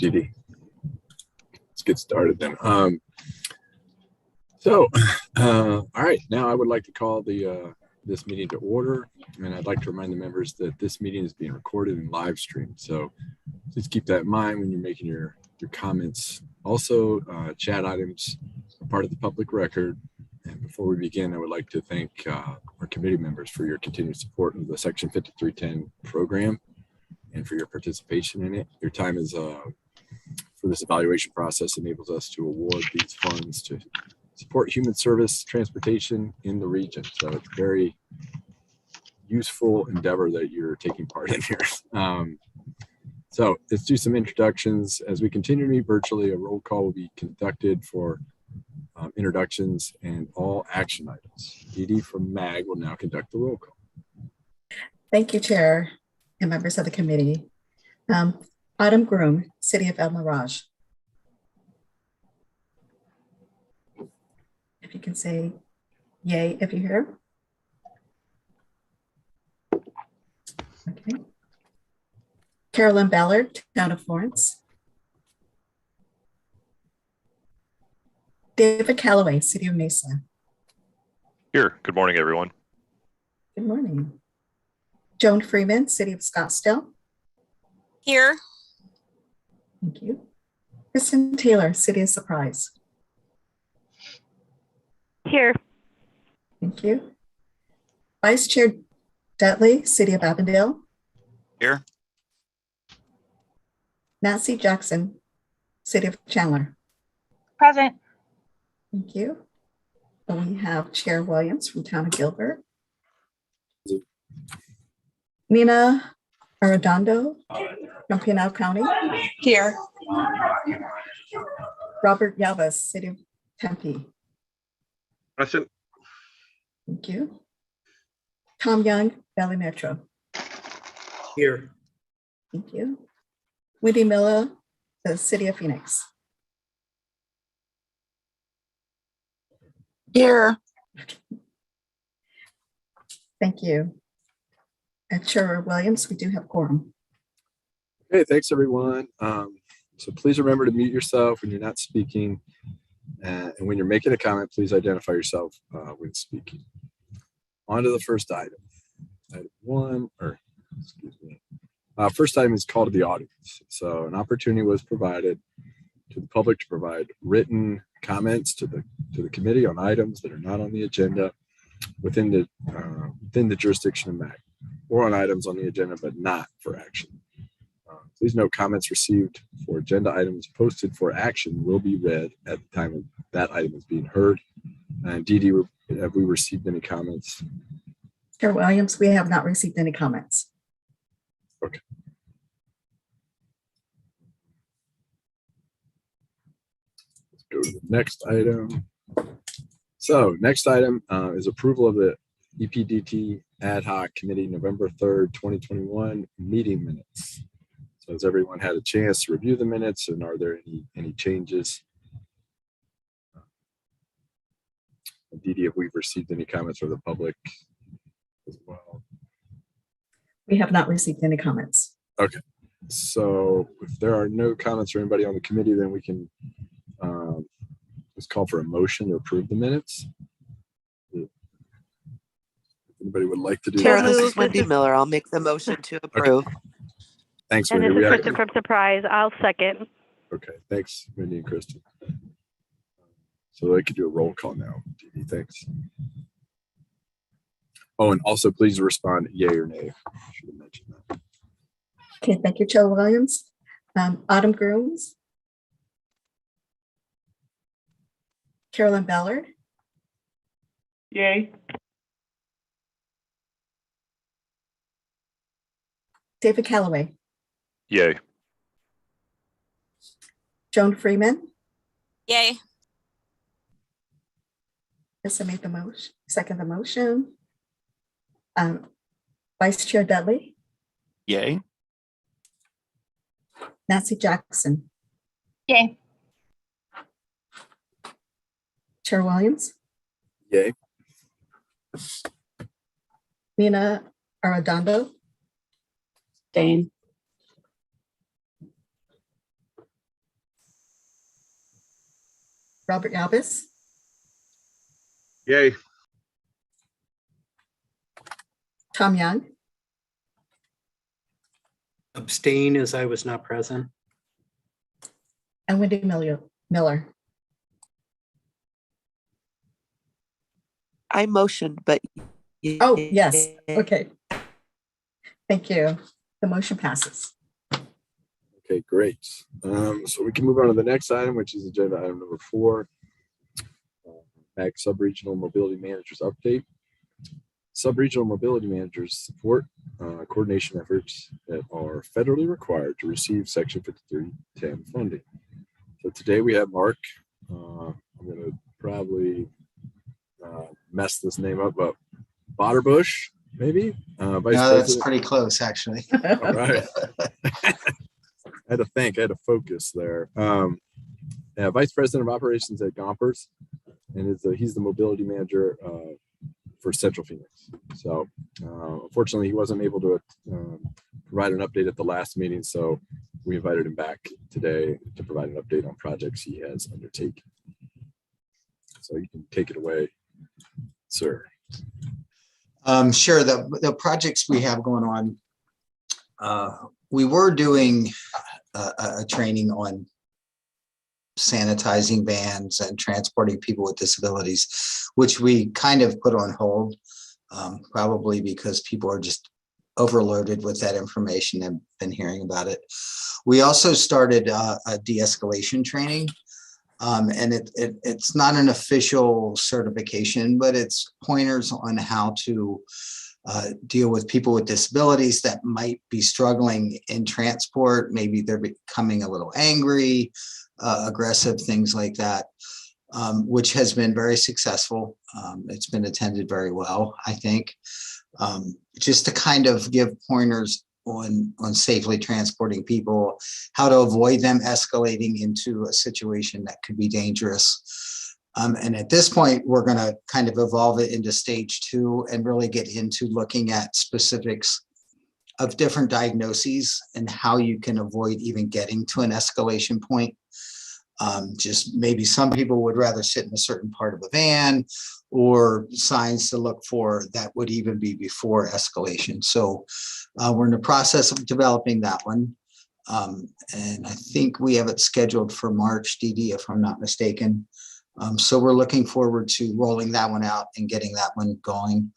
GD. Let's get started then. All right, now I would like to call this meeting to order, and I'd like to remind the members that this meeting is being recorded and live streamed. So please keep that in mind when you're making your comments. Also, chat items are part of the public record. And before we begin, I would like to thank our committee members for your continued support of the Section 5310 program and for your participation in it. Your time is for this evaluation process enables us to award these funds to support human service transportation in the region. So it's a very useful endeavor that you're taking part in here. So let's do some introductions. As we continue to meet virtually, a roll call will be conducted for introductions and all action items. Dee from MAG will now conduct the roll call. Thank you, Chair and members of the committee. Autumn Groom, City of El Mirage. If you can say yay if you're here. Okay. Carolyn Ballard, Town of Florence. David Calloway, City of Mesa. Here. Good morning, everyone. Good morning. Joan Freeman, City of Scottsdale. Here. Thank you. Kristen Taylor, City of Surprise. Here. Thank you. Vice Chair Dudley, City of Avondale. Here. Nancy Jackson, City of Chandler. Present. Thank you. And we have Chair Williams from Town of Gilbert. Nina Arredondo from Pinal County. Here. Robert Yavas, City of Tempe. Present. Thank you. Tom Young, Valley Metro. Here. Thank you. Wendy Miller, the City of Phoenix. Here. Thank you. At Chair Williams, we do have quorum. Okay, thanks everyone. So please remember to mute yourself when you're not speaking. And when you're making a comment, please identify yourself when speaking. On to the first item. Item one, or excuse me. First item is call to the audience. So an opportunity was provided to the public to provide written comments to the committee on items that are not on the agenda within the jurisdiction of MAG, or on items on the agenda but not for action. Please note comments received for agenda items posted for action will be read at the time of that item is being heard. And Dee, have we received any comments? Chair Williams, we have not received any comments. Okay. Let's go to the next item. So next item is approval of the Epdt Ad Hoc Committee November 3rd, 2021 meeting minutes. So has everyone had a chance to review the minutes, and are there any changes? Dee, have we received any comments from the public as well? We have not received any comments. Okay, so if there are no comments from anybody on the committee, then we can just call for a motion to approve the minutes. If anybody would like to do Chair, that. this is Wendy Miller. I'll make the motion to approve. Okay. Thanks, And Wendy. this is Kristen from Surprise. I'll second. Okay, thanks, Wendy and Kristen. So I could do a roll call now. Dee, thanks. Oh, and also please respond yay or nay. I should have mentioned that. Okay, thank you, Chair Williams. Autumn Grooms. Carolyn Ballard. Yay. David Calloway. Yay. Joan Freeman. Yay. Krista made the motion, second the motion. Vice Chair Dudley. Yay. Nancy Jackson. Yay. Chair Williams. Yay. Nina Arredondo. Dane. Robert Yabis, Yay. Tom Young, Abstain as I was not present. and Wendy Miller. I motioned, but. Oh, yes. Okay. Thank you. The motion passes. Okay, great. So we can move on to the next item, which is agenda item number 4. MAG Sub-Regional Mobility Managers Update. Sub-regional mobility managers support coordination efforts that are federally required to receive Section 5310 funding. So today we have Mark. I'm going to probably mess this name up, but Botterbush, maybe? Vice No, that's President. pretty close, actually. All right. I had to think, I had to focus there. Yeah, Vice President of Operations at Gompers, and he's the mobility manager for Central Phoenix. So unfortunately, he wasn't able to provide an update at the last meeting, so we invited him back today to provide an update on projects he has undertaken. So you can take it away, sir. Sure. The projects we have going on, we were doing a training on sanitizing vans and transporting people with disabilities, which we kind of put on hold, probably because people are just overloaded with that information and been hearing about it. We also started a de-escalation training. And it's not an official certification, but it's pointers on how to deal with people with disabilities that might be struggling in transport. Maybe they're becoming a little angry, aggressive, things like that, which has been very successful. It's been attended very well, I think, just to kind of give pointers on safely transporting people, how to avoid them escalating into a situation that could be dangerous. And at this point, we're going to kind of evolve it into stage 2 and really get into looking at specifics of different diagnoses and how you can avoid even getting to an escalation point. Just maybe some people would rather sit in a certain part of a van, or signs to look for that would even be before escalation. So we're in the process of developing that one. And I think we have it scheduled for March, DD, if I'm not mistaken. So we're looking forward to rolling that one out and getting that one going,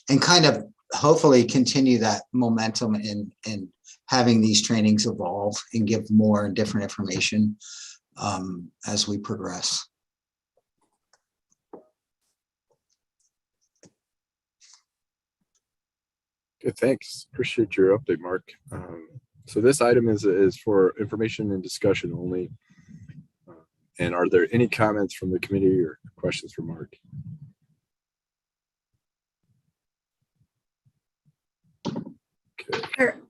and kind of hopefully continue that momentum in having these trainings evolve and give more and different information as we progress. Good, thanks. Appreciate your update, Mark. So this item is for information and discussion only. And are there any comments from the committee or questions for Mark? Okay. Sure.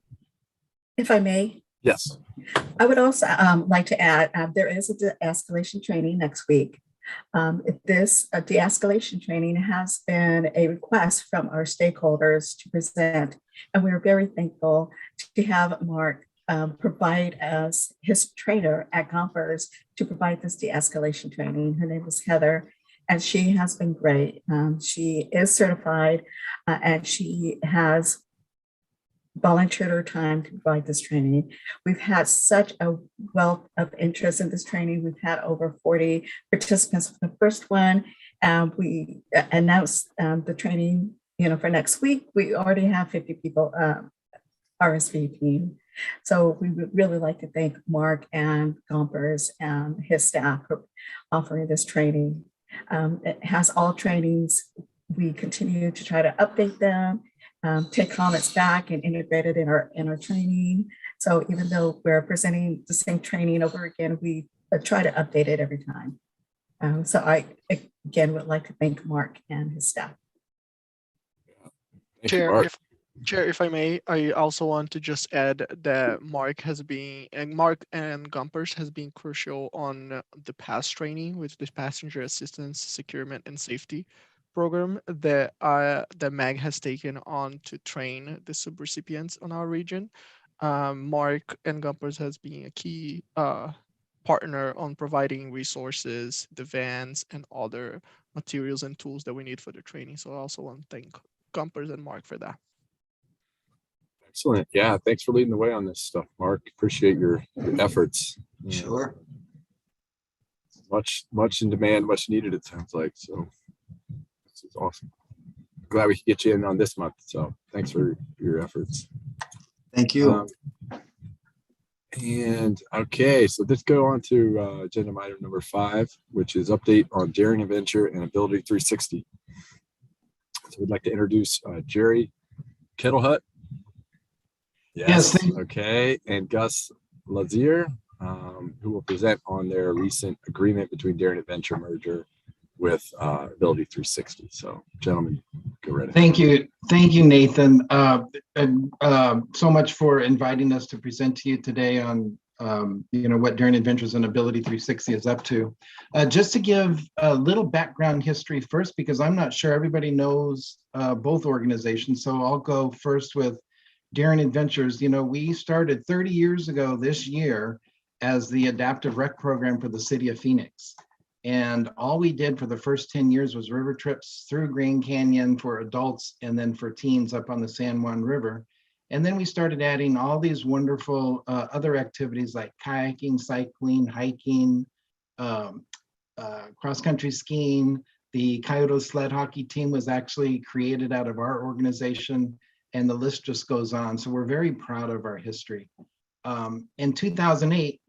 If I may. Yes. I would also like to add, there is a de-escalation training next week. This de-escalation training has been a request from our stakeholders to present, and we're very thankful to have Mark provide us his trainer at Gompers to provide this de-escalation training. Her name is Heather, and she has been great. She is certified, and she has volunteered her time to provide this training. We've had such a wealth of interest in this training. We've had over 40 participants for the first one. We announced the training, for next week. We already have 50 people RSVPing. So we would really like to thank Mark and Gompers and his staff for offering this training. It has all trainings. We continue to try to update them, take comments back and integrate it in our training. So even though we're presenting the same training over again, we try to update it every time. So I, again, would like to thank Mark and his staff. Thank you, Mark. Chair, if I may, I also want to just add that Mark and Gompers has been crucial on the PASS training, with the Passenger Assistance, Securement, and Safety program that MAG has taken on to train the subrecipients on our region. Mark and Gompers has been a key partner on providing resources, the vans, and other materials and tools that we need for the training. So I also want to thank Gumpers and Mark for that. Excellent. Yeah, thanks for leading the way on this stuff, Mark. Appreciate your efforts. Sure. Much in demand, much needed, it sounds like. So this is awesome. Glad we could get you in on this month. So thanks for your efforts. Thank you. And okay, so let's go on to agenda item number 5, which is update on Daring Adventure and Ability 360. So we'd like to introduce Jerry Kettlehut. Yes. Okay. And Gus Lazier, who will present on their recent agreement between Daring Adventure merger with Ability 360. So, gentlemen, go right ahead. Thank you, Nathan. So much for inviting us to present to you today on what Daring Adventures and Ability 360 is up to. Just to give a little background history first, because I'm not sure everybody knows both organizations. So I'll go first with Daring Adventures. We started 30 years ago this year as the adaptive rec program for the city of Phoenix. And all we did for the first 10 years was river trips through Grand Canyon for adults and then for teens up on the San Juan River. And then we started adding all these wonderful other activities like kayaking, cycling, hiking, cross-country skiing. The Coyote sled hockey team was actually created out of our organization, and the list just goes on. So we're very proud of our history. In 2008,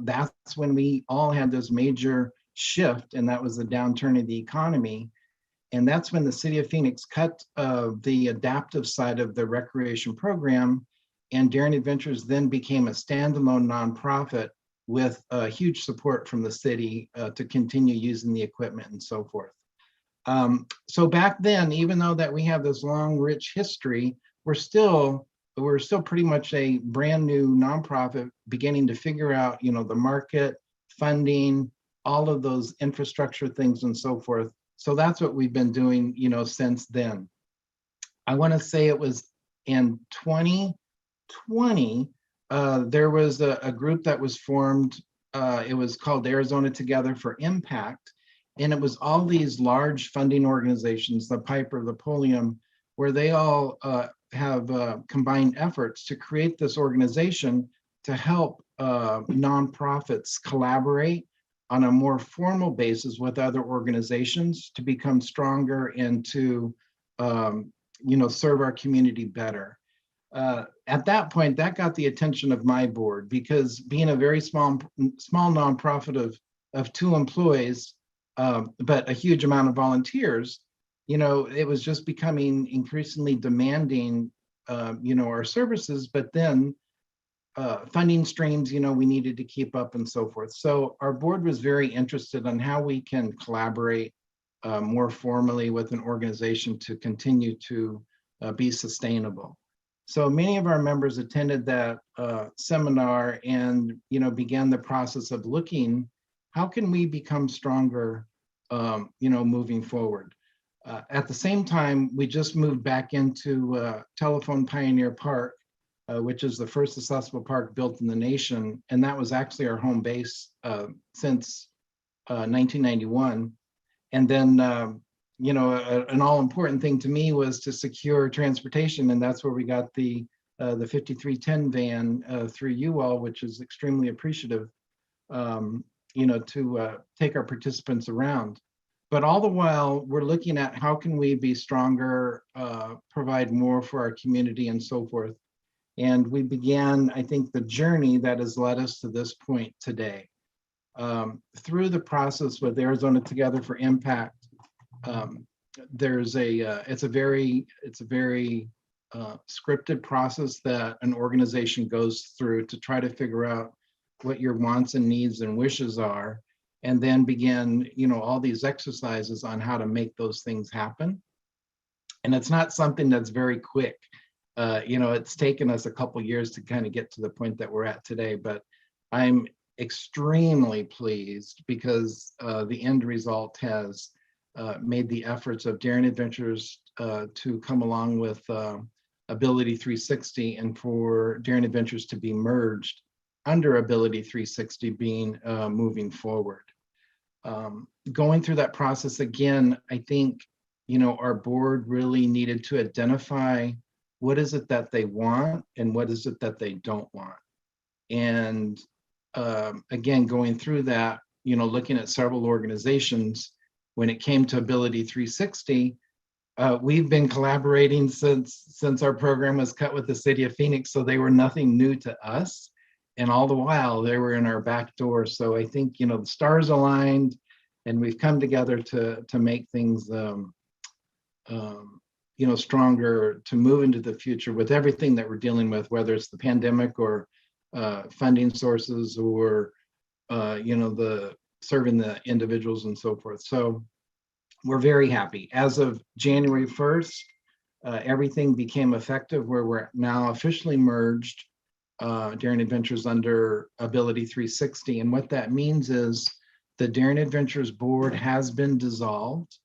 that's when we all had this major shift, and that was the downturn of the economy. And that's when the city of Phoenix cut the adaptive side of the recreation program, and Daring Adventures then became a standalone nonprofit with huge support from the city to continue using the equipment and so forth. So back then, even though that we have this long, rich history, we're still pretty much a brand new nonprofit beginning to figure out, the market, funding, all of those infrastructure things and so forth. So that's what we've been doing, since then. I want to say it was in 2020, there was a group that was formed. It was called Arizona Together for Impact. And it was all these large funding organizations, the Piper, the Polium, where they all have combined efforts to create this organization to help nonprofits collaborate on a more formal basis with other organizations to become stronger and to serve our community better. At that point, that got the attention of my board, because being a very small nonprofit of 2 employees, but a huge amount of volunteers, it was just becoming increasingly demanding, our services, but then funding streams, we needed to keep up and so forth. So our board was very interested in how we can collaborate more formally with an organization to continue to be sustainable. So many of our members attended that seminar and, began the process of looking, how can we become stronger, moving forward? At the same time, we just moved back into Telephone Pioneer Park, which is the first accessible park built in the nation. And that was actually our home base since 1991. And then, an all important thing to me was to secure transportation. And that's where we got the 5310 van through you all, which is extremely appreciative, to take our participants around. But all the while, we're looking at how can we be stronger, provide more for our community and so forth. And we began, I think, the journey that has led us to this point today. Through the process with Arizona Together for Impact, it's a very scripted process that an organization goes through to try to figure out what your wants and needs and wishes are, and then begin, all these exercises on how to make those things happen. And it's not something that's very quick. It's taken us a couple years to kind of get to the point that we're at today, but I'm extremely pleased because the end result has made the efforts of Daring Adventures to come along with Ability 360 and for Daring Adventures to be merged under Ability 360 being moving forward. Going through that process again, I think, you know, our board really needed to identify what is it that they want and what is it that they don't want. And again, going through that, you know, looking at several organizations, when it came to Ability 360, we've been collaborating since our program was cut with the city of Phoenix, so they were nothing new to us. And all the while they were in our back door. So I think, you know, the stars aligned and we've come together to make things, you know, stronger to move into the future with everything that we're dealing with, whether it's the pandemic or funding sources or, you know, the serving the individuals and so forth. So we're very happy. As of January 1st, everything became effective where we're now officially merged Daring Adventures under Ability 360. And what that means is the Daring Adventures board has been dissolved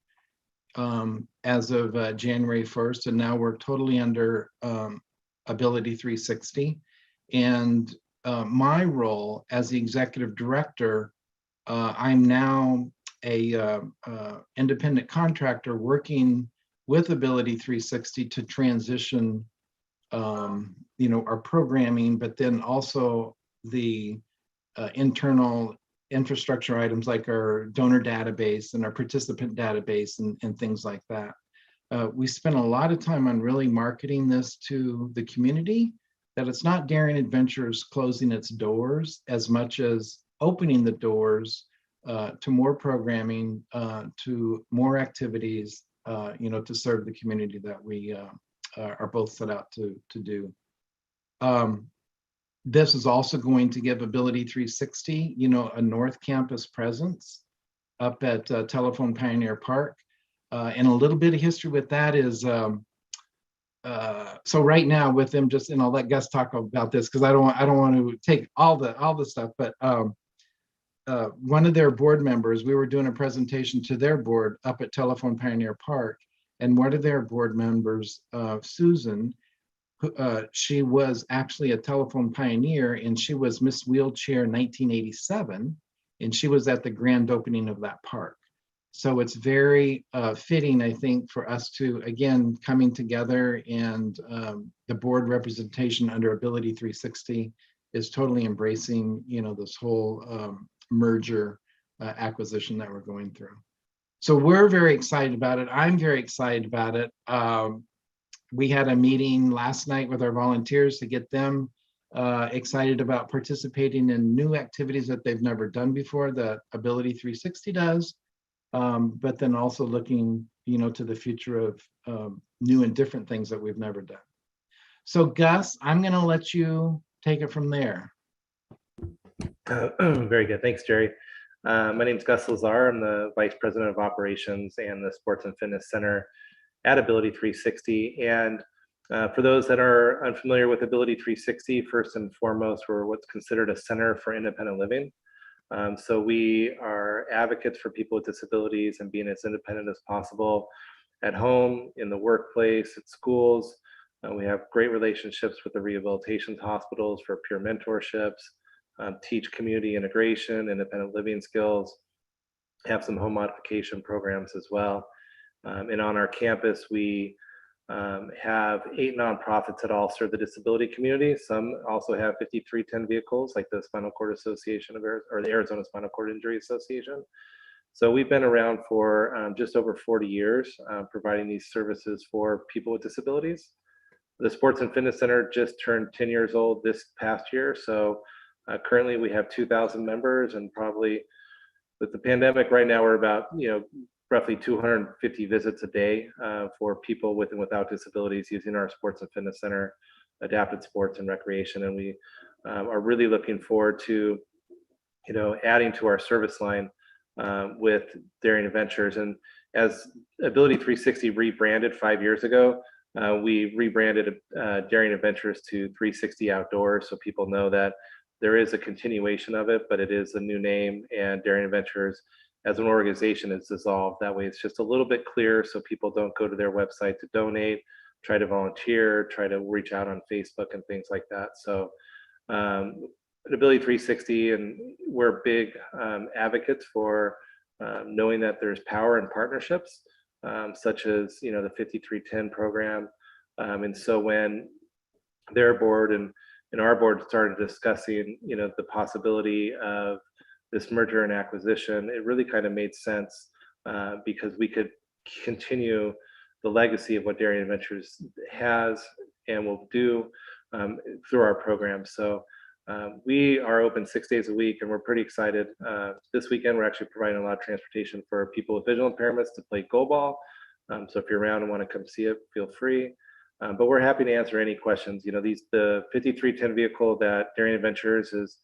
as of January 1st, and now we're totally under Ability 360. And my role as the executive director, I'm now a independent contractor working with Ability 360 to transition you know, our programming, but then also the internal infrastructure items like our donor database and our participant database and things like that. We spent a lot of time on really marketing this to the community, that it's not Daring Adventures closing its doors as much as opening the doors to more programming, to more activities, you know, to serve the community that we are both set out to do. This is also going to give Ability 360, you know, a North Campus presence up at Telephone Pioneer Park. And a little bit of history with that is, so right now with them, just, and I'll let Gus talk about this because I don't want to take all the stuff, but one of their board members, we were doing a presentation to their board up at Telephone Pioneer Park, and one of their board members, Susan, she was actually a telephone pioneer, and she was Miss Wheelchair 1987, and she was at the grand opening of that park. So it's very fitting, I think, for us to, again, coming together, and the board representation under Ability 360 is totally embracing, you know, this whole merger acquisition that we're going through. So we're very excited about it. I'm very excited about it. We had a meeting last night with our volunteers to get them excited about participating in new activities that they've never done before, that Ability 360 does, but then also looking, you know, to the future of new and different things that we've never done. So Gus, I'm going to let you take it from there. Very good. Thanks, Jerry. My name is Gus Lazar. I'm the Vice President of Operations and the Sports and Fitness Center at Ability 360. And for those that are unfamiliar with Ability 360, first and foremost, we're what's considered a center for independent living. So we are advocates for people with disabilities and being as independent as possible at home, in the workplace, at schools. We have great relationships with the rehabilitation hospitals for peer mentorships, teach community integration, independent living skills, have some home modification programs as well. And on our campus, we have 8 nonprofits that all serve the disability community. Some also have 5310 vehicles, like the Spinal Cord Association of or the Arizona Spinal Cord Injury Association. So we've been around for just over 40 years, providing these services for people with disabilities. The Sports and Fitness Center just turned 10 years old this past year. So currently we have 2,000 members, and probably with the pandemic right now, we're about, roughly 250 visits a day for people with and without disabilities using our Sports and Fitness Center, adapted sports and recreation. And we are really looking forward to, adding to our service line with Daring Adventures. And as Ability 360 rebranded 5 years ago, we rebranded Daring Adventures to 360 Outdoors, so people know that there is a continuation of it, but it is a new name, and Daring Adventures as an organization is dissolved. That way it's just a little bit clearer, so people don't go to their website to donate, try to volunteer, try to reach out on Facebook and things like that. So Ability 360, and we're big advocates for knowing that there's power in partnerships, such as the 5310 program. And so when their board and our board started discussing the possibility of this merger and acquisition, it really kind of made sense because we could continue the legacy of what Darien Ventures has and will do through our program. So we are open 6 days a week, and we're pretty excited. This weekend, we're actually providing a lot of transportation for people with visual impairments to play goalball. So if you're around and want to come see it, feel free. But we're happy to answer any questions. The 5310 vehicle that Darien Ventures is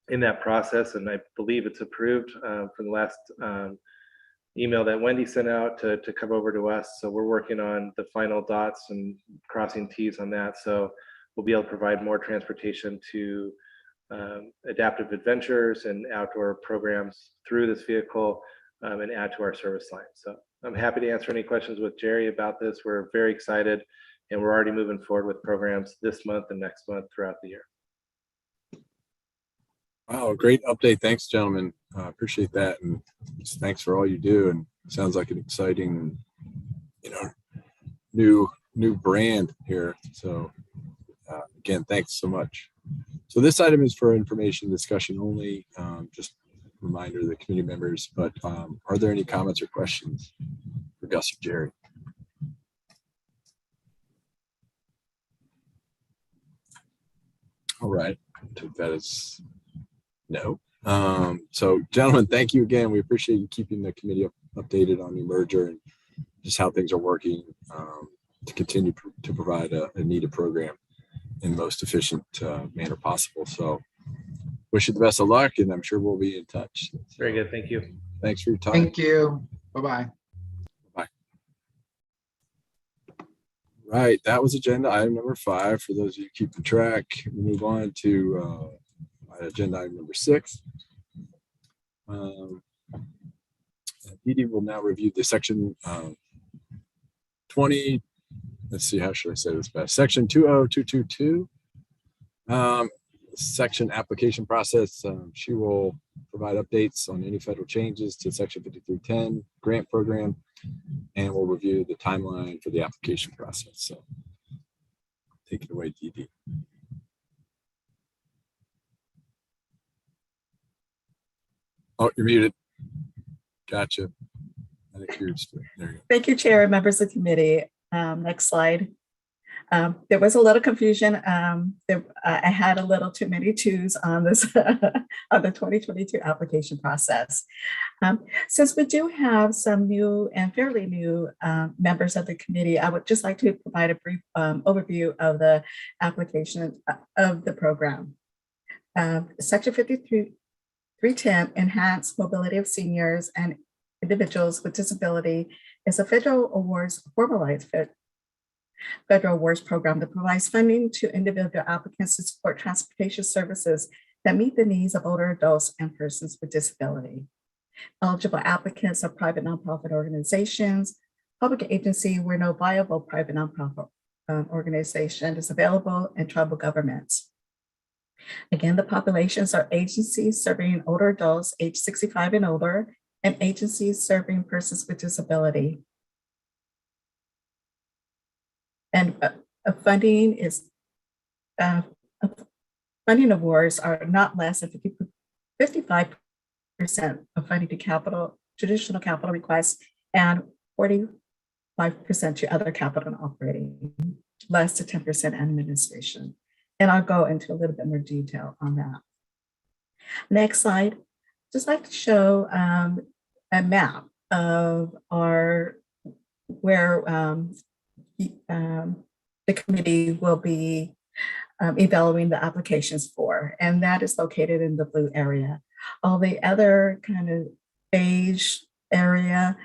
in that process, and I believe it's approved from the last email that Wendy sent out to come over to us. So we're working on the final dots and crossing T's on that. So we'll be able to provide more transportation to adaptive adventures and outdoor programs through this vehicle and add to our service line. So I'm happy to answer any questions with Jerry about this. We're very excited, and we're already moving forward with programs this month and next month throughout the year. Wow, great update. Thanks, gentlemen. Appreciate that. And just thanks for all you do. And sounds like an exciting, new brand here. So again, thanks so much. So this item is for information discussion only. Just a reminder to the committee members, but are there any comments or questions for Gus or Jerry? All right, took that as no. So gentlemen, thank you again. We appreciate you keeping the committee updated on the merger and just how things are working to continue to provide a needed program in the most efficient manner possible. So wish you the best of luck, and I'm sure we'll be in touch. So, very good. Thank you. Thanks for your time. Thank you. Bye-bye. Bye. Right, that was agenda item number 5. For those of you keeping track, we move on to agenda item number 6. Edie will now review the section 20. Let's see, how should I say this best? Section 20222. Section application process. She will provide updates on any federal changes to section 5310 grant program, and we'll review the timeline for the application process. So take it away, Dee. Oh, you're muted. Gotcha. I think you're there. You go. Thank you, Chair and members of the committee. Next slide. There was a little confusion. I had a little too many twos on this on the 2022 application process. Since we do have some new and fairly new members of the committee, I would just like to provide a brief overview of the application of the program. Section 5310, Enhanced Mobility of Seniors and Individuals with Disability, is a federal awards formalized federal awards program that provides funding to individual applicants to support transportation services that meet the needs of older adults and persons with disability. Eligible applicants are private nonprofit organizations, public agency where no viable private nonprofit organization is available, and tribal governments. Again, the populations are agencies serving older adults age 65 and older, and agencies serving persons with disability. And funding awards are not less than 55% of funding to traditional capital requests, and 45% to other capital and operating, less than 10% administration. And I'll go into a little bit more detail on that. Next slide. Just like to show a map of where the committee will be evaluating the applications for, and that is located in the blue area. All the other kind of beige area,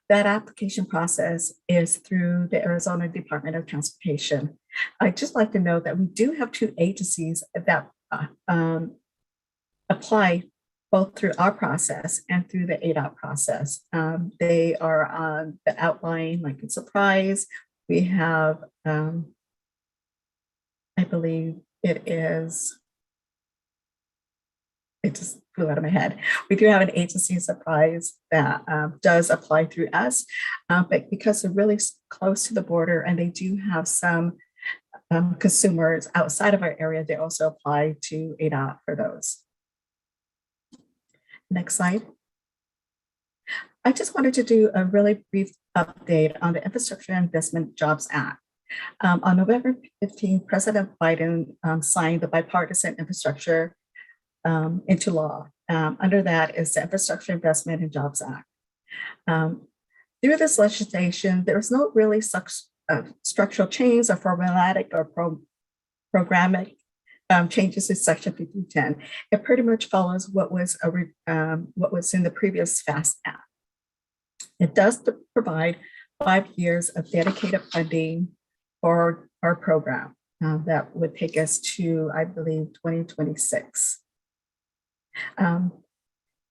that application process is through the Arizona Department of Transportation. I'd just like to note that we do have 2 agencies that apply both through our process and through the ADOT process. They are on the outline, like in Surprise. We have, I believe it is it just flew out of my head. We do have an agency supplies that does apply through us, but because they're really close to the border and they do have some consumers outside of our area, they also apply to ADOT for those. Next slide. I just wanted to do a really brief update on the Infrastructure Investment Jobs Act. On November 15th, President Biden signed the bipartisan infrastructure into law. Under that is the Infrastructure Investment and Jobs Act. Through this legislation, there was no really structural change or formulatic or programmatic changes to Section 5210. It pretty much follows what was in the previous FAST Act. It does provide 5 years of dedicated funding for our program that would take us to, I believe, 2026.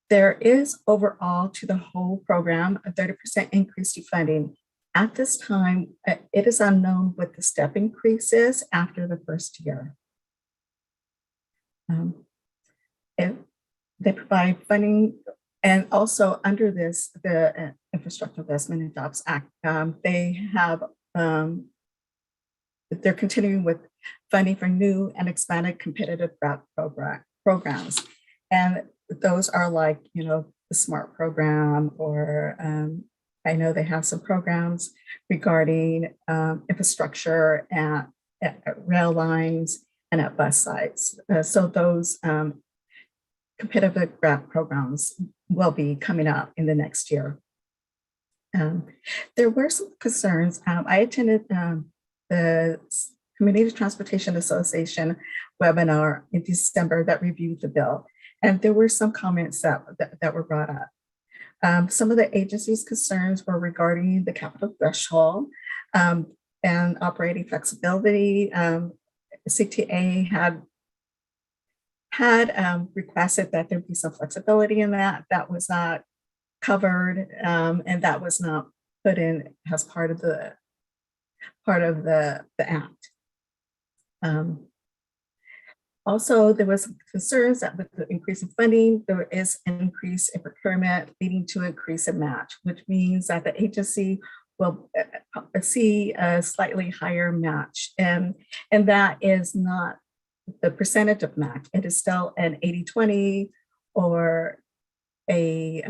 There is overall to the whole program a 30% increase to funding. At this time, it is unknown what the step increase is after the first year. They provide funding, and also under this, the Infrastructure Investment and Jobs Act, they're continuing with funding for new and expanded competitive programs. And those are like, the SMART program, or I know they have some programs regarding infrastructure at rail lines and at bus sites. So those competitive grant programs will be coming up in the next year. There were some concerns. I attended the Community Transportation Association webinar in December that reviewed the bill. And there were some comments that were brought up. Some of the agency's concerns were regarding the capital threshold and operating flexibility. CTA had requested that there be some flexibility in that. That was not covered, and that was not put in as part of the act. Also, there was concerns that with the increase in funding, there is an increase in procurement leading to an increase in match, which means that the agency will see a slightly higher match. And that is not the percentage of match. It is still an 80-20 or a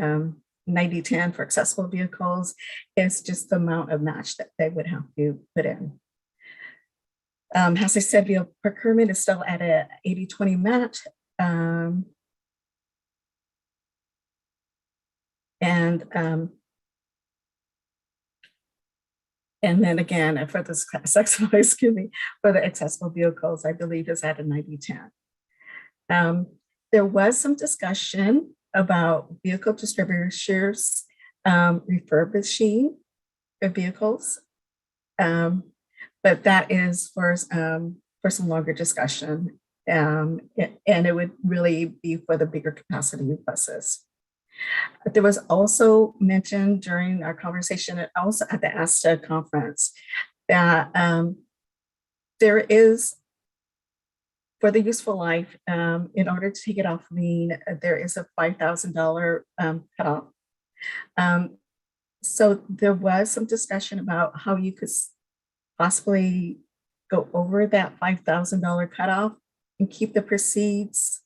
90-10 for accessible vehicles. It's just the amount of match that they would have to put in. As I said, procurement is still at an 80-20 match. And then again, for the for the accessible vehicles, I believe is at a 90-10. There was some discussion about vehicle distributors refurbishing the vehicles. But that is for some longer discussion, and it would really be for the bigger capacity buses. There was also mentioned during our conversation, and also at the ASTA conference, that there is, for the useful life, in order to take it off lien, there is a $5,000 cutoff. So there was some discussion about how you could possibly go over that $5,000 cutoff and keep the proceeds.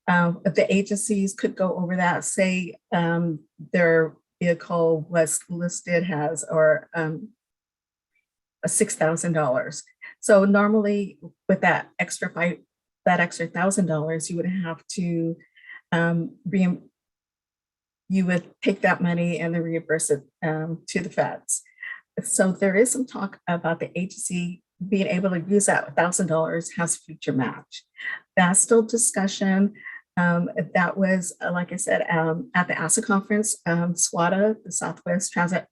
If the agencies could go over that, say their vehicle was listed as or a $6,000. So normally with that extra $1,000, you would have to you would take that money and then reimburse it to the feds. So there is some talk about the agency being able to use that $1,000 as future match. That's still discussion. That was, like I said, at the ASA conference, SWATA, the Southwest Transit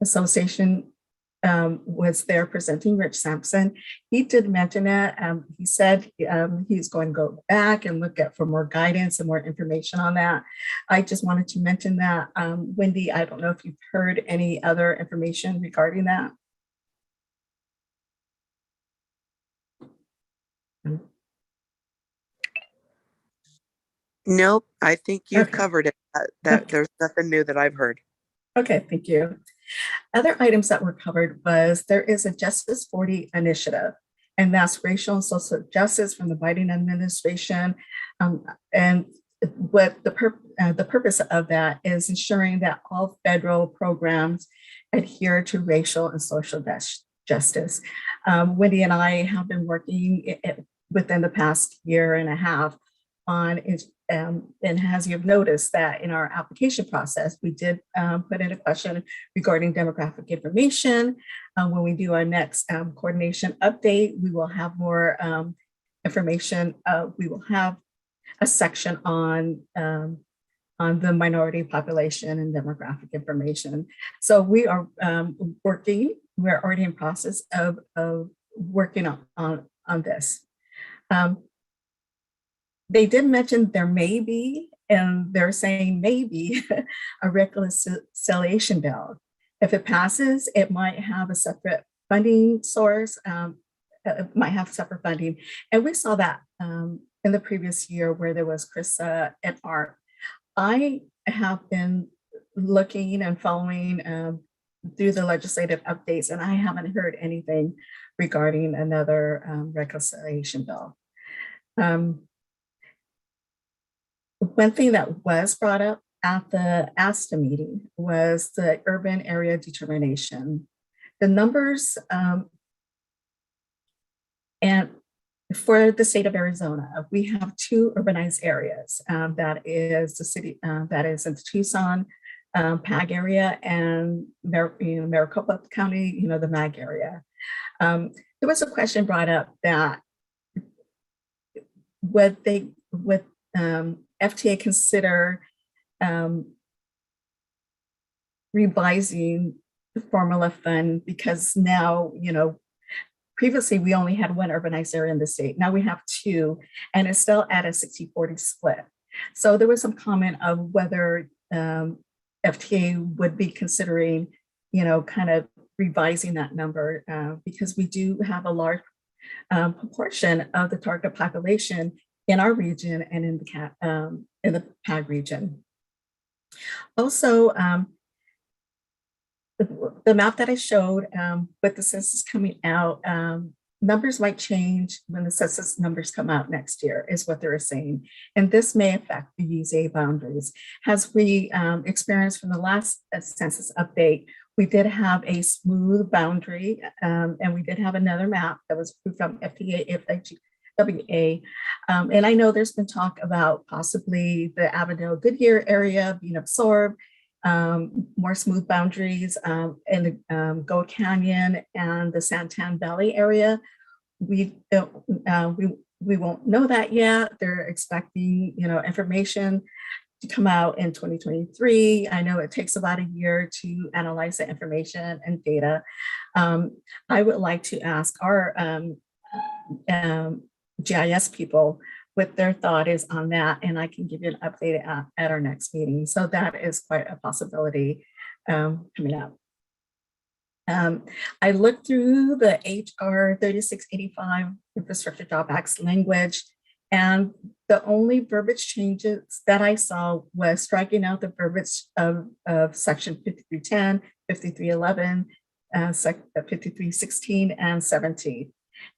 Association, was there presenting, Rich Sampson. He did mention it. He said he's going to go back and look at for more guidance and more information on that. I just wanted to mention that. Wendy, I don't know if you've heard any other information regarding that. Nope, I think you've Okay. covered it. There's nothing new that I've heard. Okay, thank you. Other items that were covered was there is a Justice 40 initiative, and that's racial and social justice from the Biden administration. And what the purpose of that is ensuring that all federal programs adhere to racial and social justice. Wendy and I have been working within the past year and a half on and as you've noticed that in our application process, we did put in a question regarding demographic information. When we do our next coordination update, we will have more information. We will have a section on the minority population and demographic information. So we are we're already in process of working on this. They did mention there may be, and they're saying maybe, a reconciliation bill. If it passes, it might have a separate funding source, it might have separate funding. And we saw that in the previous year where there was Krista and Art. I have been looking and following through the legislative updates, and I haven't heard anything regarding another reconciliation bill. One thing that was brought up at the ASTA meeting was the urban area determination. The numbers and for the state of Arizona, we have 2 urbanized areas. That is the city, that is in the Tucson PAG area, and Maricopa County, the MAG area. There was a question brought up that would FTA consider revising the formula fund, because now, previously we only had 1 urbanized area in the state. Now we have 2, and it's still at a 60-40 split. So there was some comment of whether FTA would be considering, kind of revising that number because we do have a large proportion of the target population in our region and in the PAG region. Also, the map that I showed with the census coming out, numbers might change when the census numbers come out next year, is what they're saying. And this may affect the USA boundaries. As we experienced from the last census update, we did have a smooth boundary, and we did have another map that was approved from FDA, FHWA. And I know there's been talk about possibly the Avondale-Goodyear area being absorbed, more smooth boundaries in the Gold Canyon and the Santan Valley area. We won't know that yet. They're expecting, information to come out in 2023. I know it takes about a year to analyze the information and data. I would like to ask our GIS people what their thought is on that, and I can give you an update at our next meeting. So that is quite a possibility coming up. I looked through the HR 3685 Infrastructure Job Act's language, and the only verbiage changes that I saw was striking out the verbiage of section 5310, 5311, 5316, and 17.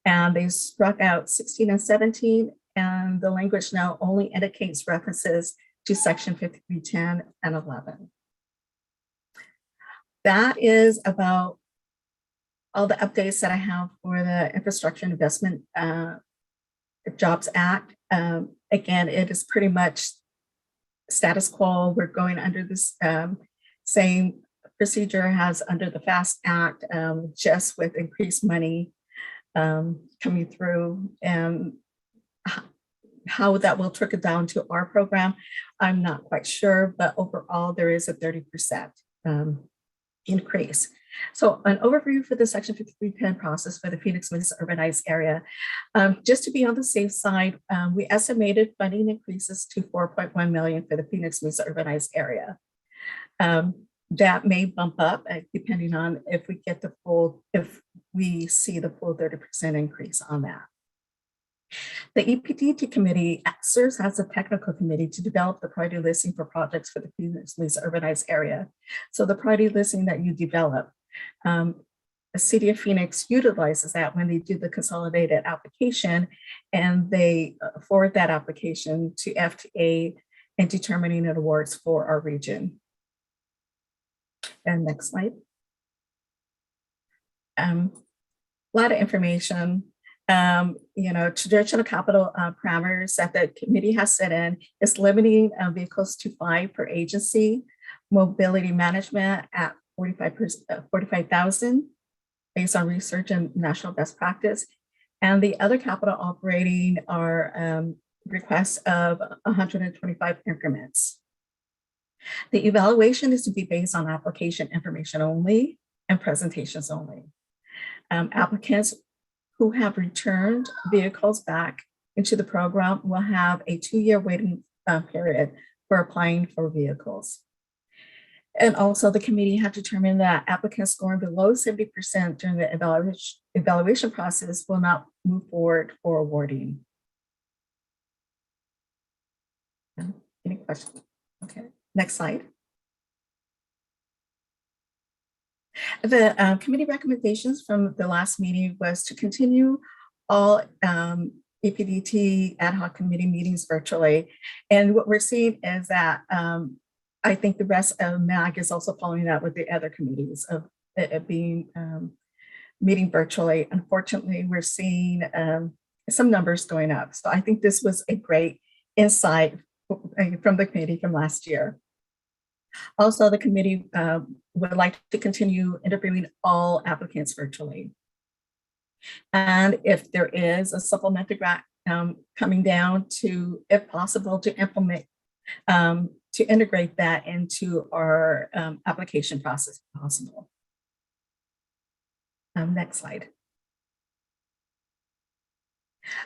And they struck out 16 and 17, and the language now only indicates references to section 5310 and 11. That is about all the updates that I have for the Infrastructure Investment Jobs Act. Again, it is pretty much status quo. We're going under this same procedure as under the FAST Act, just with increased money coming through, and how that will trickle down to our program, I'm not quite sure, but overall there is a 30% increase. So an overview for the Section 5310 process for the Phoenix Mesa urbanized area. Just to be on the safe side, we estimated funding increases to $4.1 million for the Phoenix Mesa urbanized area. That may bump up depending on if we get the full, if we see the full 30% increase on that. The EPDT committee serves as a technical committee to develop the priority listing for projects for the previously urbanized area. So the priority listing that you develop, the City of Phoenix utilizes that when they do the consolidated application, and they forward that application to FTA and determining awards for our region. And next slide. A lot of information. Traditional capital parameters that the committee has set in is limiting vehicles to 5 per agency, mobility management at 45,000 based on research and national best practice. And the other capital operating are requests of 125 increments. The evaluation is to be based on application information only and presentations only. Applicants who have returned vehicles back into the program will have a 2-year waiting period for applying for vehicles. And also the committee had determined that applicants scoring below 70% during the evaluation process will not move forward for awarding. Any questions? Okay, next slide. The committee recommendations from the last meeting was to continue all EPDT ad hoc committee meetings virtually. And what we're seeing is that I think the rest of MAG is also following that with the other committees of being meeting virtually. Unfortunately, we're seeing some numbers going up. So I think this was a great insight from the committee from last year. Also, the committee would like to continue interviewing all applicants virtually. And if there is a supplementary grant coming down to, if possible, to implement, to integrate that into our application process if possible. Next slide.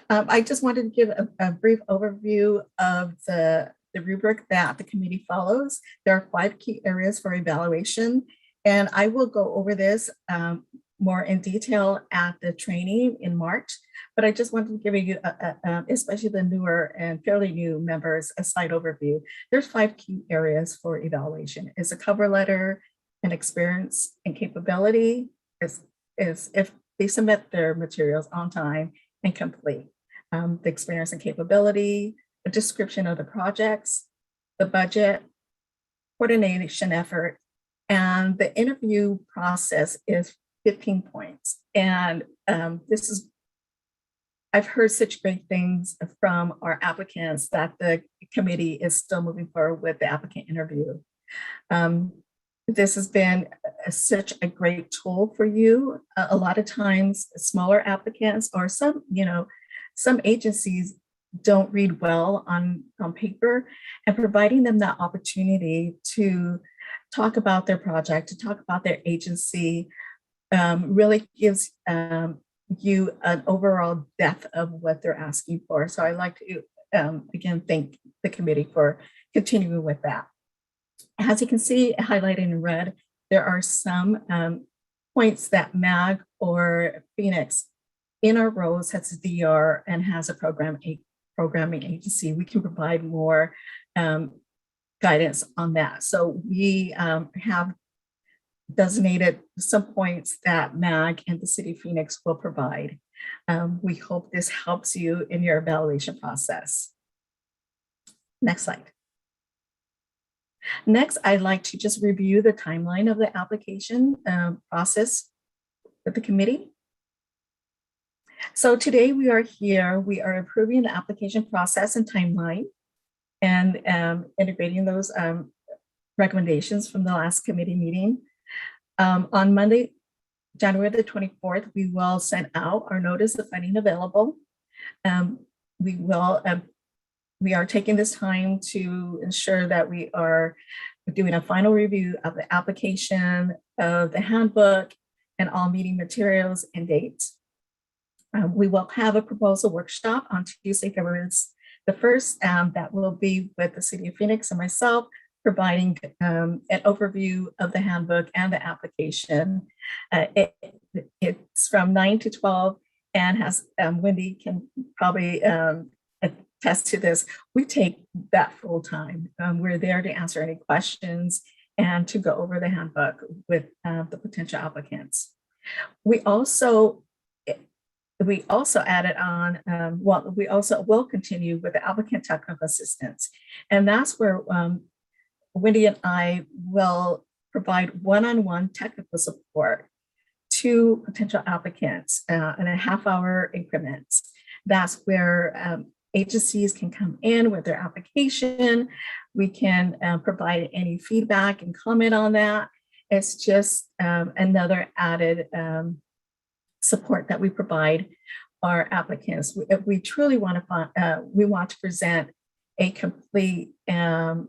I just wanted to give a brief overview of the rubric that the committee follows. There are 5 key areas for evaluation, and I will go over this more in detail at the training in March, but I just wanted to give you, especially the newer and fairly new members, a slight overview. There's 5 key areas for evaluation. It's a cover letter, an experience and capability, is if they submit their materials on time and complete. The experience and capability, a description of the projects, the budget, coordination effort, and the interview process is 15 points. And this is, I've heard such great things from our applicants that the committee is still moving forward with the applicant interview. This has been such a great tool for you. A lot of times smaller applicants or some agencies don't read well on paper, and providing them that opportunity to talk about their project, to talk about their agency, really gives you an overall depth of what they're asking for. So I'd like to, again, thank the committee for continuing with that. As you can see, highlighted in red, there are some points that MAG or Phoenix in our roles has a DR and has a programming agency. We can provide more guidance on that. So we have designated some points that MAG and the City of Phoenix will provide. We hope this helps you in your evaluation process. Next slide. Next, I'd like to just review the timeline of the application process with the committee. So today we are here, we are approving the application process and timeline and integrating those recommendations from the last committee meeting. On Monday, January the 24th, we will send out our notice of funding available. We are taking this time to ensure that we are doing a final review of the application, of the handbook, and all meeting materials and dates. We will have a proposal workshop on Tuesday, February the 1st, that will be with the City of Phoenix and myself, providing an overview of the handbook and the application. It's from 9 to 12, and has Wendy can probably attest to this. We take that full time. We're there to answer any questions and to go over the handbook with the potential applicants. We also added on, we also will continue with the applicant technical assistance. And that's where Wendy and I will provide one-on-one technical support to potential applicants in a half-hour increments. That's where agencies can come in with their application. We can provide any feedback and comment on that. It's just another added support that we provide our applicants. We truly want to present a complete and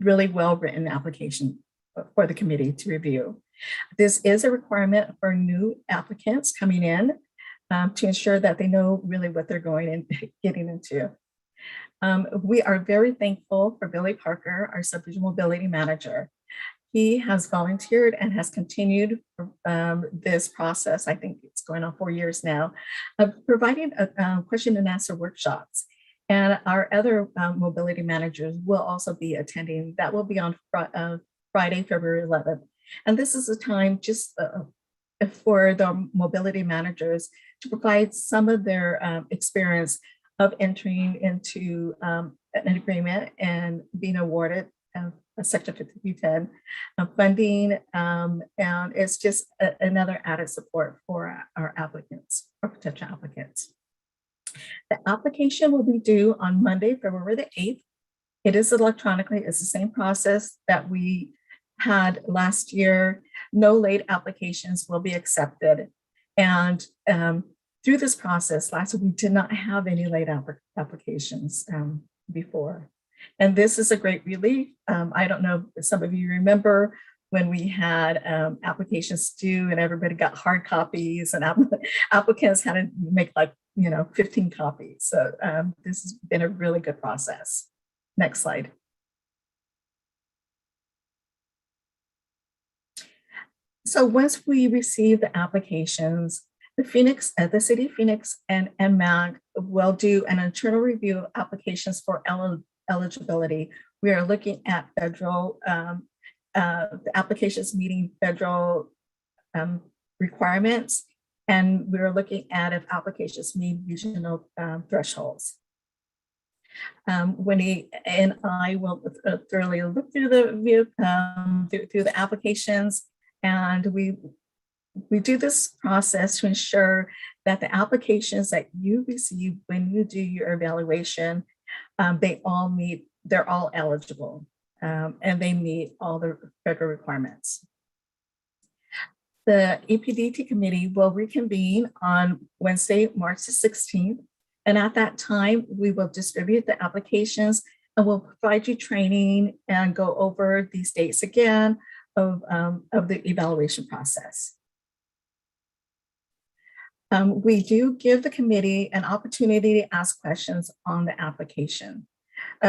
really well-written application for the committee to review. This is a requirement for new applicants coming in to ensure that they know really what they're going and getting into. We are very thankful for Billy Parker, our subdivision mobility manager. He has volunteered and has continued this process. I think it's going on 4 years now, of providing question and answer workshops. And our other mobility managers will also be attending. That will be on Friday, February 11th. And this is a time just for the mobility managers to provide some of their experience of entering into an agreement and being awarded a Section 5310 funding. And it's just another added support for our applicants, or potential applicants. The application will be due on Monday, February the 8th. It is electronically, it's the same process that we had last year. No late applications will be accepted. And through this process, last year we did not have any late applications before. And this is a great relief. I don't know if some of you remember when we had applications due and everybody got hard copies and applicants had to make 15 copies. So this has been a really good process. Next slide. So once we receive the applications, the City of Phoenix and MAG will do an internal review of applications for eligibility. We are looking at federal, the applications meeting federal requirements, and we're looking at if applications meet regional thresholds. Wendy and I will thoroughly look through through the applications, and we do this process to ensure that the applications that you receive when you do your evaluation, they're all eligible, and they meet all the federal requirements. The Epdt committee will reconvene on Wednesday, March the 16th. And at that time, we will distribute the applications and we'll provide you training and go over these dates again of the evaluation process. We do give the committee an opportunity to ask questions on the application.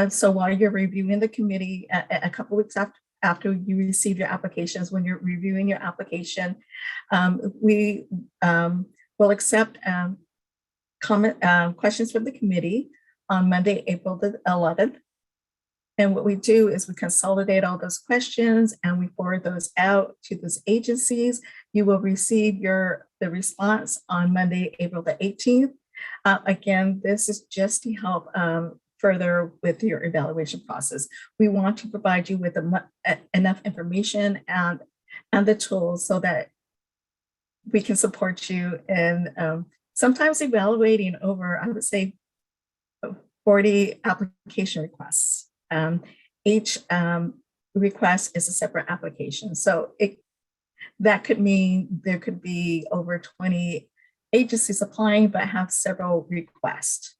So while you're reviewing the committee, a couple weeks after you receive your applications, when you're reviewing your application, we will accept questions from the committee on Monday, April the 11th. And what we do is we consolidate all those questions and we forward those out to those agencies. You will receive the response on Monday, April the 18th. Again, this is just to help further with your evaluation process. We want to provide you with enough information and the tools so that we can support you in sometimes evaluating over, I would say, 40 application requests. Each request is a separate application. So that could mean there could be over 20 agencies applying, but have several requests.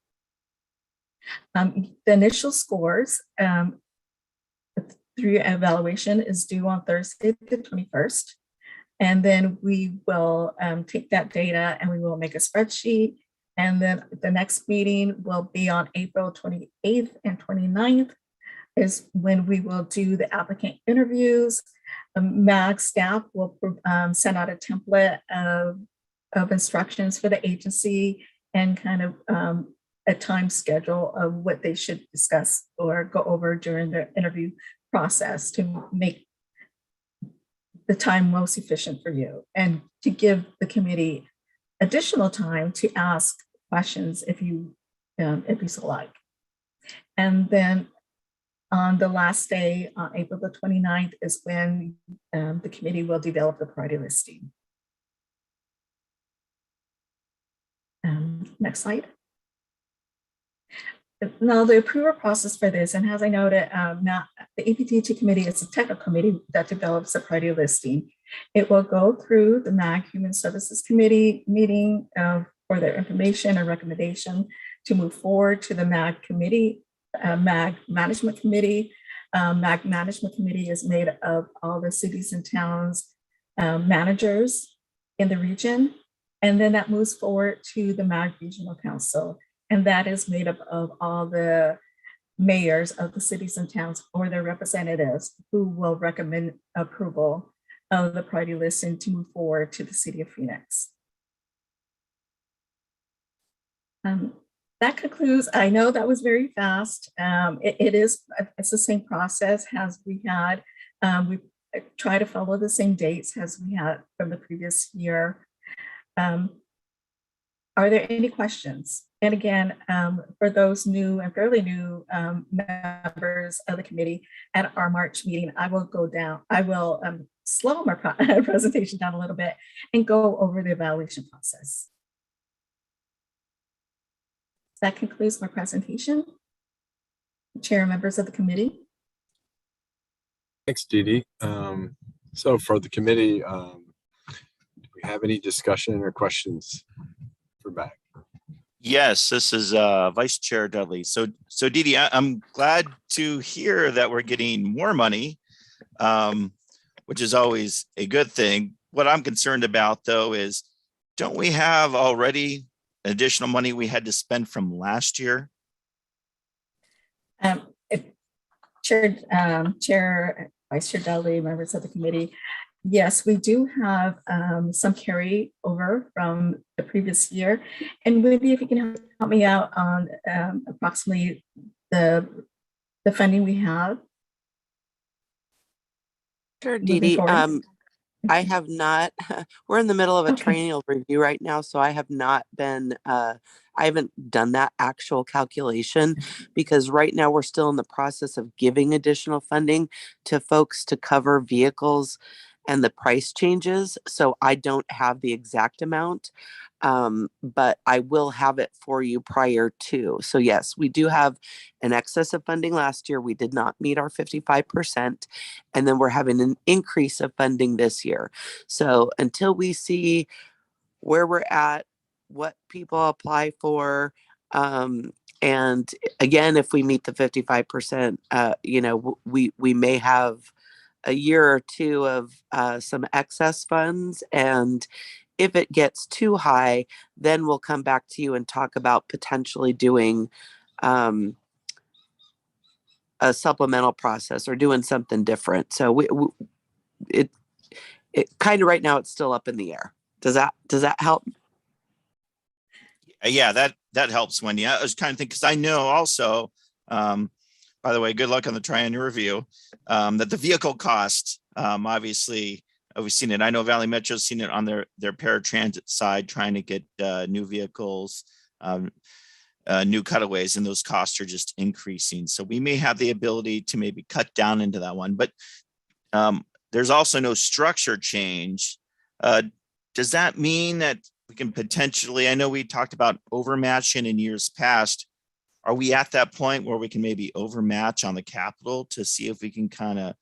The initial scores through evaluation is due on Thursday, the 21st. And then we will take that data and we will make a spreadsheet. And then the next meeting will be on April 28th and 29th is when we will do the applicant interviews. MAG staff will send out a template of instructions for the agency and kind of a time schedule of what they should discuss or go over during the interview process to make the time most efficient for you and to give the committee additional time to ask questions if you so like. And then on the last day, on April the 29th, is when the committee will develop the priority listing. Next slide. Now, the approval process for this, and as I noted, now the Epdt committee is a technical committee that develops a priority listing. It will go through the MAG Human Services Committee meeting for their information and recommendation to move forward to the MAG committee, MAG Management Committee. MAG Management Committee is made of all the cities and towns managers in the region, and then that moves forward to the MAG Regional Council. And that is made up of all the mayors of the cities and towns or their representatives who will recommend approval of the priority listing to move forward to the city of Phoenix. That concludes. I know that was very fast. It's the same process as we had. We try to follow the same dates as we had from the previous year. Are there any questions? And again, for those new and fairly new members of the committee, at our March meeting, I will slow my presentation down a little bit and go over the evaluation process. That concludes my presentation. Chair and members of the committee. Thanks, Dee Dee. So for the committee, do we have any discussion or questions for Mac? Yes, this is Vice Chair Dudley. So Dee Dee, I'm glad to hear that we're getting more money, which is always a good thing. What I'm concerned about, though, is don't we have already additional money we had to spend from last year? Chair, Vice Chair Dudley, members of the committee, yes, we do have some carry over from the previous year. And maybe if you can help me out on approximately the funding we have. Sure, Dee Dee. I have not, we're in the middle of a triennial review right now, so I have not been, I haven't done that actual calculation because right now we're still in the process of giving additional funding to folks to cover vehicles and the price changes. So I don't have the exact amount, but I will have it for you prior to. So yes, we do have an excess of funding last year. We did not meet our 55%. And then we're having an increase of funding this year. So until we see where we're at, what people apply for, and again, if we meet the 55%, we may have a year or two of some excess funds. And if it gets too high, then we'll come back to you and talk about potentially doing a supplemental process or doing something different. So it kind of right now it's still up in the air. Does that help? Yeah, that helps, Wendy. I was kind of thinking, because I know also, by the way, good luck on the triennial review, that the vehicle cost, obviously, we've seen it. I know Valley Metro's seen it on their paratransit side, trying to get new vehicles, new cutaways, and those costs are just increasing. So we may have the ability to maybe cut down into that one, but there's also no structure change. Does that mean that we can potentially, I know we talked about overmatching in years past. Are we at that point where we can maybe overmatch on the capital to see if we can kind of,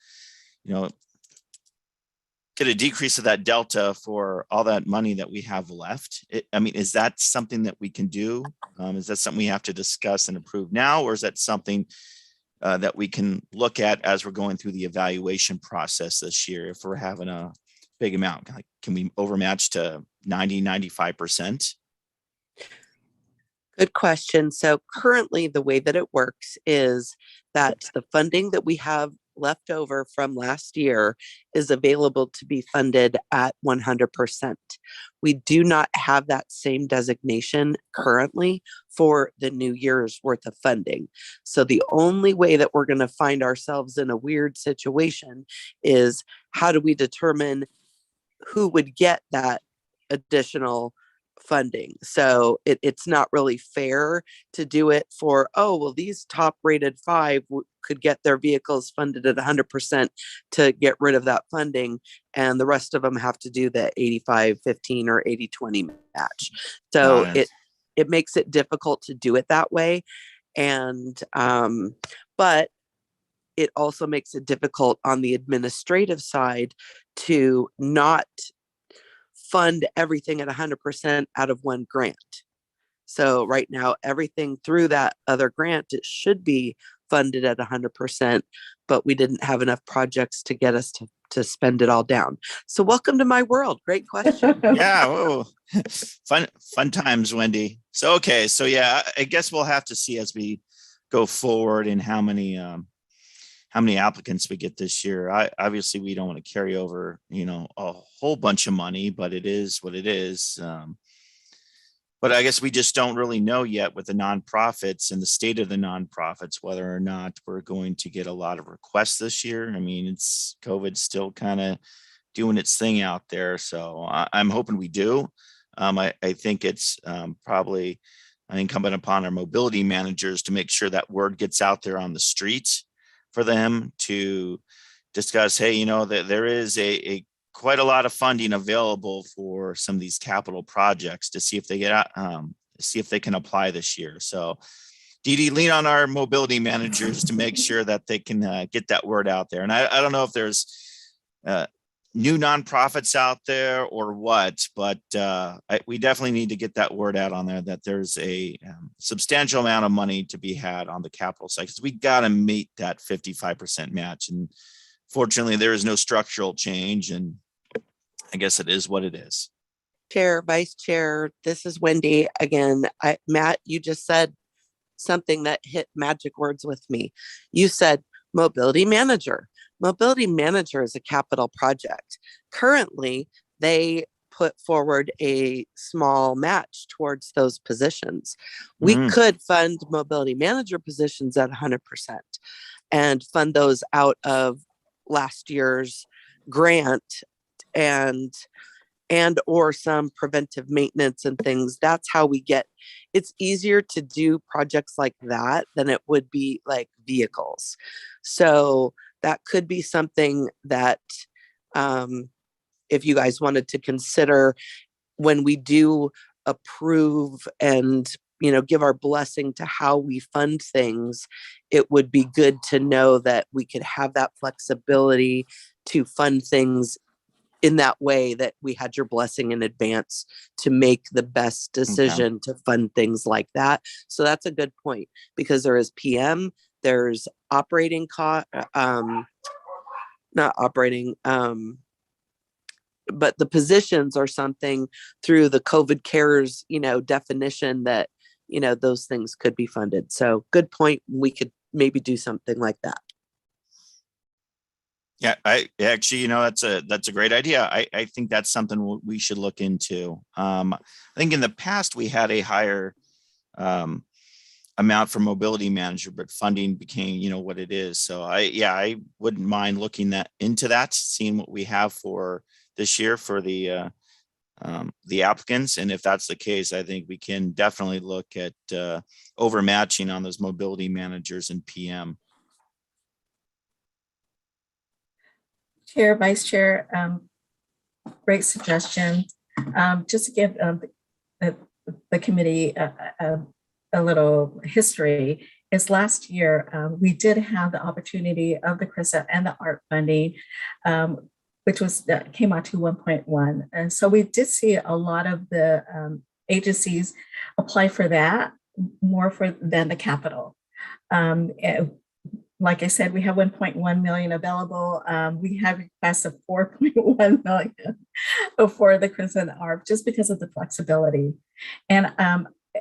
get a decrease of that delta for all that money that we have left? Is that something that we can do? Is that something we have to discuss and approve now? Or is that something that we can look at as we're going through the evaluation process this year? If we're having a big amount, like, can we overmatch to 90-95%? Good question. So currently the way that it works is that the funding that we have left over from last year is available to be funded at 100%. We do not have that same designation currently for the new year's worth of funding. So the only way that we're going to find ourselves in a weird situation is, how do we determine who would get that additional funding? So it's not really fair to do it for, oh, well, these top rated 5 could get their vehicles funded at 100% to get rid of that funding, and the rest of them have to do the 85-15 or 80-20 match. So it makes it difficult to do it that way. And but it also makes it difficult on the administrative side to not fund everything at 100% out of one grant. So right now, everything through that other grant, it should be funded at 100%, but we didn't have enough projects to get us to spend it all down. So welcome to my world. Great question. Yeah. Whoa. Fun times, Wendy. So, okay. So yeah, I guess we'll have to see as we go forward and how many applicants we get this year. Obviously we don't want to carry over, a whole bunch of money, but it is what it is. But I guess we just don't really know yet with the nonprofits and the state of the nonprofits, whether or not we're going to get a lot of requests this year. I mean, it's COVID still kind of doing its thing out there. So I'm hoping we do. I think it's probably incumbent upon our mobility managers to make sure that word gets out there on the streets for them to discuss, hey, that there is a quite a lot of funding available for some of these capital projects, to see if they get see if they can apply this year. So Dee, lean on our mobility managers to make sure that they can get that word out there. And I don't know if there's new nonprofits out there or what, but we definitely need to get that word out on there that there's a substantial amount of money to be had on the capital side, because we got to meet that 55% match. And fortunately, there is no structural change, and I guess it is what it is. Chair, Vice Chair, this is Wendy again. Matt, you just said something that hit magic words with me. You said mobility manager. Mobility manager is a capital project. Currently, they put forward a small match towards those positions. We could fund mobility manager positions at 100% and fund those out of last year's grant and or some preventive maintenance and things. That's how we get, it's easier to do projects like that than it would be like vehicles. So that could be something that if you guys wanted to consider when we do approve and give our blessing to how we fund things, it would be good to know that we could have that flexibility to fund things in that way, that we had your blessing in advance to make the best decision to fund things like that. So that's a good point, because there is PM, there's operating cost, not operating, but the positions are something through the COVID cares, definition that, those things could be funded. So good point. We could maybe do something like that. Yeah, I actually, that's a great idea. I think that's something we should look into. I think in the past we had a higher amount for mobility manager, but funding became, what it is. So I wouldn't mind looking into that, seeing what we have for this year for the applicants. And if that's the case, I think we can definitely look at overmatching on those mobility managers and PM. Chair, Vice Chair, great suggestion. Just to give the committee a little history, is last year we did have the opportunity of the CRISA and the ARP funding, which came out to 1.1. And so we did see a lot of the agencies apply for that more than the capital. Like I said, we have 1.1 million available. We have requests of 4.1 million for the CRISA and ARP, just because of the flexibility. And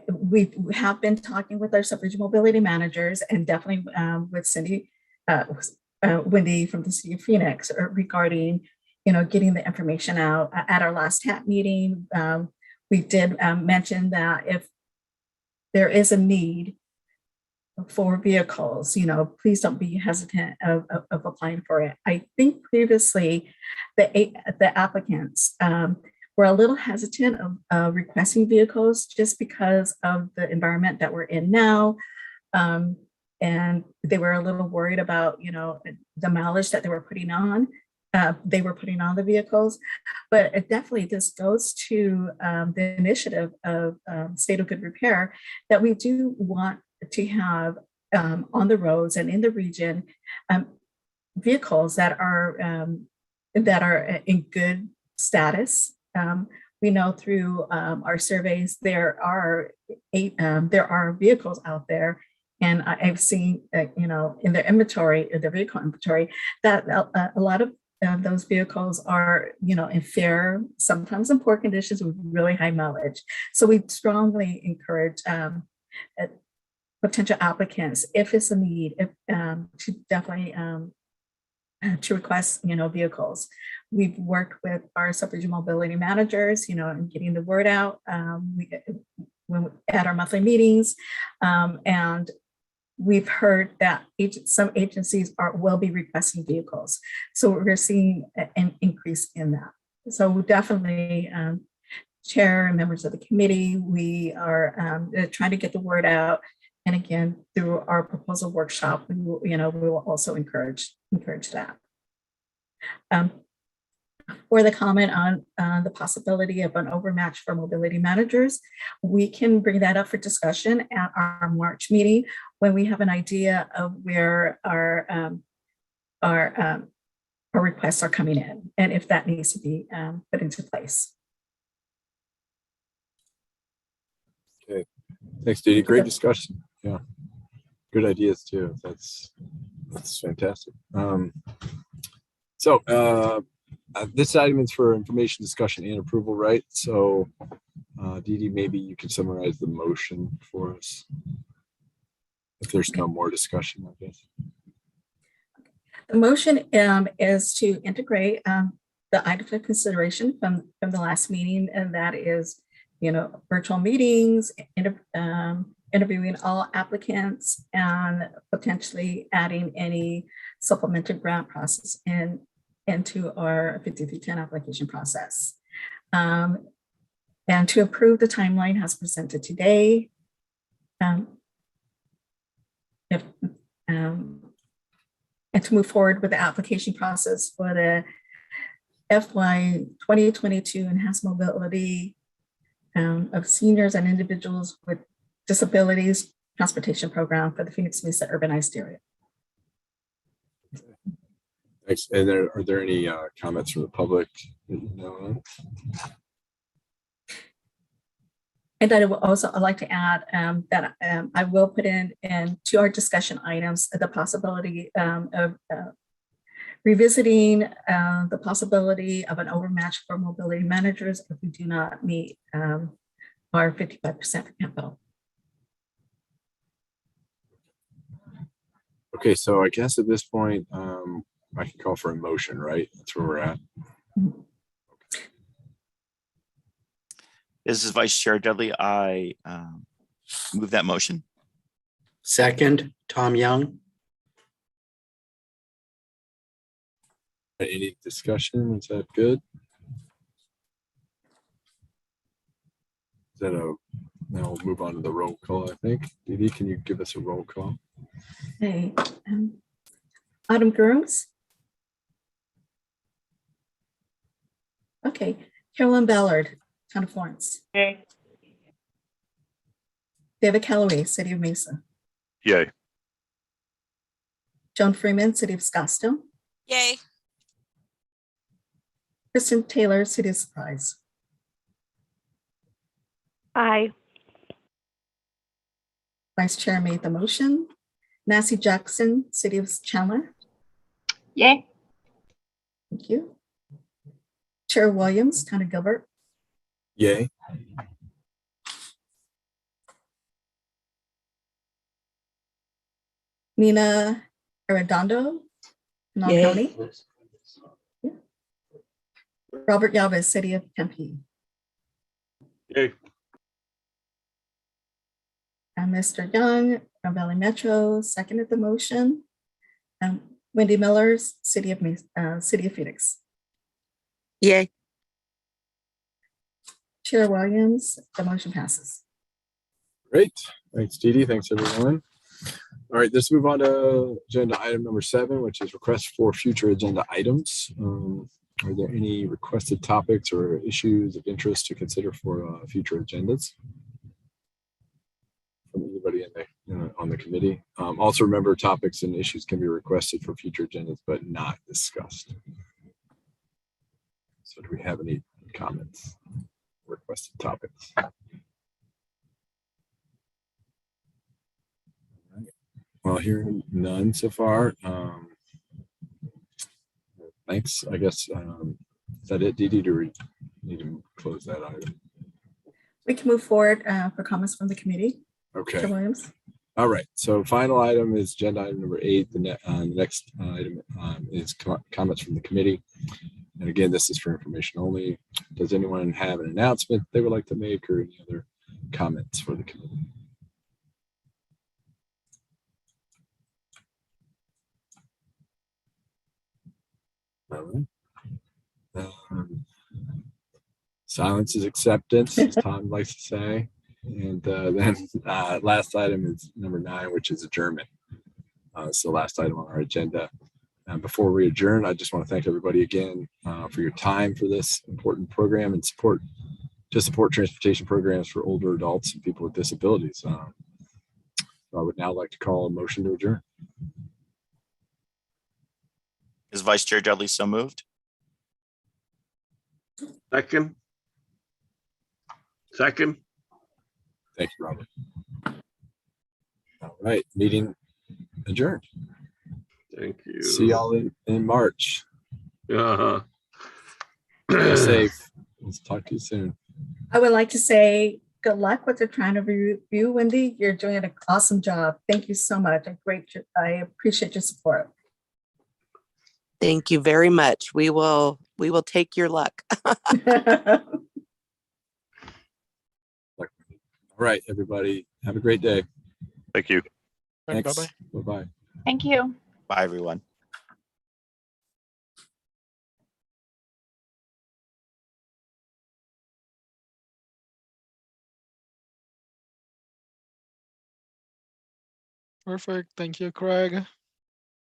we have been talking with our sub-regional mobility managers, and definitely with Cindy, Wendy from the city of Phoenix regarding, getting the information out. At our last HAT meeting, we did mention that if there is a need for vehicles, please don't be hesitant of applying for it. I think previously the applicants were a little hesitant of requesting vehicles just because of the environment that we're in now. And they were a little worried about, the mileage that they were putting on. The vehicles, but it definitely this goes to the initiative of State of Good Repair that we do want to have on the roads and in the region vehicles that are in good status. We know through our surveys there are vehicles out there. And I've seen, in their inventory, their vehicle inventory, that a lot of those vehicles are, in fair, sometimes in poor conditions with really high mileage. So we strongly encourage potential applicants, if it's a need, to definitely to request, vehicles. We've worked with our sub-region mobility managers, and getting the word out. When at our monthly meetings, and we've heard that some agencies will be requesting vehicles. So we're seeing an increase in that. So definitely, Chair and members of the committee, we are trying to get the word out. And again, through our proposal workshop, we will also encourage that. For the comment on the possibility of an overmatch for mobility managers, we can bring that up for discussion at our March meeting when we have an idea of where our requests are coming in and if that needs to be put into place. Okay, thanks, Dee Dee. Great discussion. Yeah, good ideas too. That's fantastic. This item is for information, discussion, and approval, right? So, Dee Dee, maybe you could summarize the motion for us if there's no more discussion, I guess. The motion is to integrate the item of consideration from the last meeting, and that is, virtual meetings, interviewing all applicants, and potentially adding any supplemental grant process into our 5310 application process. And to approve the timeline as presented today. And to move forward with the application process for the FY 2022 Enhanced Mobility of Seniors and Individuals with Disabilities Transportation Program for the Phoenix Mesa Urbanized Area. Thanks. And are there any comments from the public that you know of? And I would also like to add that I will put in to our discussion items the possibility of revisiting the possibility of an overmatch for mobility managers if we do not meet our 55% capital. Okay, so I guess at this point, I can call for a motion, right? That's where we're at. This is Vice Chair Dudley. I move that motion. Second, Tom Young. Any discussion? Is that good? Is that now we'll move on to the roll call, I think. Dee Dee, can you give us a roll call? Okay. Autumn Grooms. Okay. Carolyn Ballard, Town of Florence. Yay. David Calloway, City of Mesa. Yay. Joan Freeman, City of Scottsdale. Yay. Kristen Taylor, City of Surprise. Aye. Vice Chair made the motion. Nancy Jackson, City of Chandler. Yay. Thank you. Chair Williams, Town of Gilbert. Yay. Nina Arredondo, Long County. Yeah. Robert Galvez, City of Tempe. Yay. And Mr. Young from Valley Metro seconded the motion. Wendy Miller's City of Phoenix. Yay. Chair Williams, the motion passes. Great. Thanks, Dee Dee. Thanks, everyone. All right, let's move on to agenda item number 7, which is requests for future agenda items. Are there any requested topics or issues of interest to consider for future agendas from anybody on the committee? Also, remember, topics and issues can be requested for future agendas, but not discussed. So, do we have any comments? Requested topics? Well, hearing none so far. Thanks. I guess, is that it, Dee Dee? Do we need to close that item? We can move forward for comments from the committee. Okay. Chair Williams. All right. So final item is agenda item number 8. The next item is comments from the committee. And again, this is for information only. Does anyone have an announcement they would like to make or any other comments for the committee? All right. Silence is acceptance, as Tom likes to say. And then last item is number 9, which is adjournment. So last item on our agenda. And before we adjourn, I just want to thank everybody again for your time for this important program and support transportation programs for older adults and people with disabilities. So I would now like to call a motion to adjourn. Is Vice Chair Dudley so moved? Second. Thank you, Robert. All right, meeting adjourned. Thank you. See y'all in March. Uh-huh. Stay safe. Let's talk to you soon. I would like to say good luck with the trying to review, Wendy. You're doing an awesome job. Thank you so much. I appreciate your support. Thank you very much. We will take your luck. All right, everybody. Have a great day. Thank you. Thanks. Bye-bye. Bye-bye. Thank you. Bye, everyone. Perfect. Thank you, Craig.